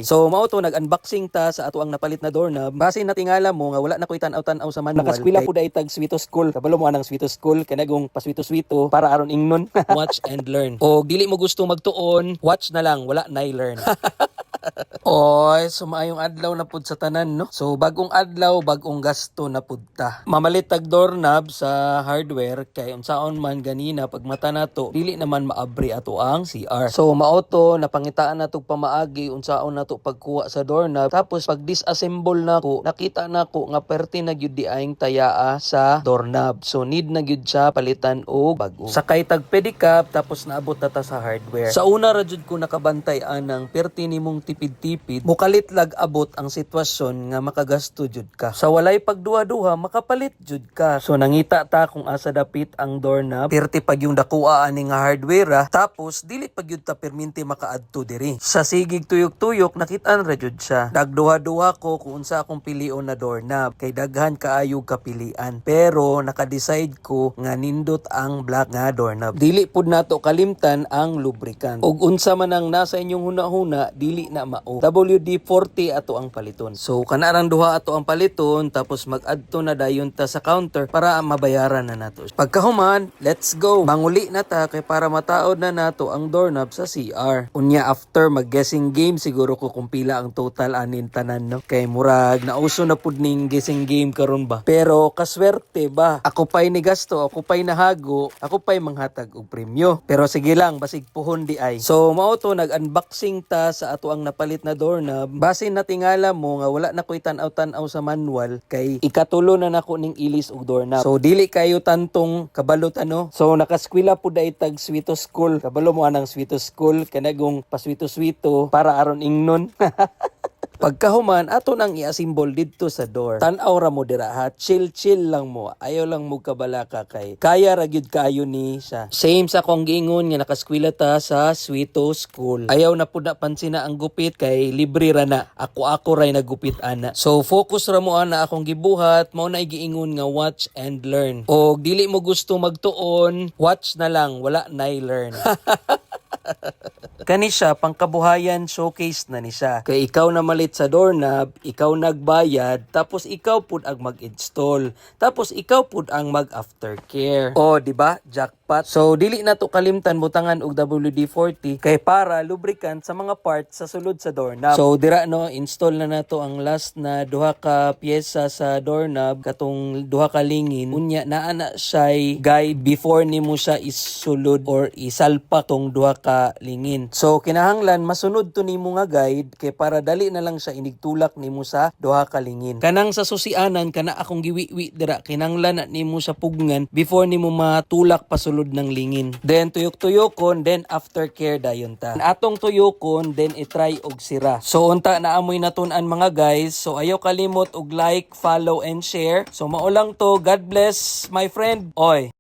So mao to nag-unboxing ta sa ato ang napalit na doorknob. Base na tingala mo nga wala na koy tan-aw sa manual. Nakaskwela pud ay tag Sweeto School. Kabalo mo anang Sweeto School kanagong paswito-swito para aron ingnon. Watch and learn. O dili mo gusto magtuon, watch na lang, wala nay learn. Oy, sumaayong adlaw na pud sa tanan, no? So bagong adlaw, bagong gasto na pud ta. Mamalit tag doorknob sa hardware kay unsaon man ganina pag mata nato dili naman maabri ato ang CR. So maoto napangitaan nato pamaagi unsaon nato pagkuha sa doorknob. Tapos pag disassemble nako, nakita nako nga perti na gyud di aing tayaa sa doorknob. So need na gyud siya palitan og bago. Sakay tag pedicab tapos naabot na ta sa hardware. Sa una ra jud ko nakabantay anang perti nimong tipid-tipid, mukalit lag abot ang sitwasyon nga makagasto jud ka. Sa walay pagduha-duha, makapalit jud ka. So nangita ta kung asa dapit ang doorknob, perti pag yung dakua ani nga hardware, tapos dili pag yun ta perminti makaadto diri. Sa sigig tuyok-tuyok, nakitaan ra jud siya. Dagduha-duha ko kung unsa akong pilion na doorknob, kay daghan kaayo kapilian. Pero nakadecide ko nga nindot ang black nga doorknob. Dili pud nato kalimtan ang lubricant. Ug unsa man ang nasa inyong huna-huna, dili na mao. WD-40 ato ang paliton. So kanarang duha ato ang paliton tapos mag-adto na dayon ta sa counter para mabayaran na nato. Pagkahuman, let's go. Manguli na ta kay para mataod na nato ang doorknob sa CR. Unya after mag-guessing game siguro ko kung pila ang total anin tanan, no? Kay murag nauso na pud ning guessing game karon ba. Pero kaswerte ba? Ako pay ni gasto, ako pay nahago, ako pay manghatag og premyo. Pero sige lang, basig puhon di ay. So mao to nag-unboxing ta sa ato ang napalit na doorknob. Base na tingala mo nga wala na koy tan-aw sa manual kay ikatulo na nako ning ilis og doorknob. So dili kayo tantong kabalot ano. So nakaskwela pud ay tag Sweeto School. Kabalo mo anang Sweeto School kanagong paswito-swito para aron ingnon. Pagkahuman, ato nang i-assemble dito sa door. Tan-aw ra mo dira ha. Chill lang mo. Ayaw lang mo kabalaka kay. Kaya ra gyud kayo ni siya. Same sa kong giingon nga nakaskwela ta sa Sweeto School. Ayaw na pud na pansin na ang gupit kay libre ra na. Ako ray nagupit ana. So focus ra mo ana akong gibuhat. Mao na giingon nga watch and learn. Og dili mo gusto magtuon, watch na lang, wala nay learn. Kani siya, pangkabuhayan showcase na ni siya. Kay ikaw na malit sa doorknob, ikaw nagbayad, tapos ikaw pud ang mag-install. Tapos ikaw pud ang mag-aftercare. O, di ba? Jackpot. So, dili na to kalimtan butangan og WD-40 kay para lubricant sa mga parts sa sulod sa doorknob. So, dira no, install na nato ang last na duha ka piyesa sa doorknob, katong duha ka lingin. Unya, naana siya'y guide before nimo siya isulod or isalpak tong duha ka lingin. So kinahanglan masunod to nimo nga guide kay para dali na lang siya inigtulak nimo sa duha ka lingin. Kanang sa susianan kana akong giwiwi dira kinahanglan na nimo sa pugngan before nimo matulak pasulod ng lingin. Then tuyok-tuyokon, then aftercare dayon ta. Atong tuyokon, then i-try og sira. So unta na amoy natun-an mga guys. So ayaw kalimot og like, follow and share. So mao lang to. God bless my friend. Oy.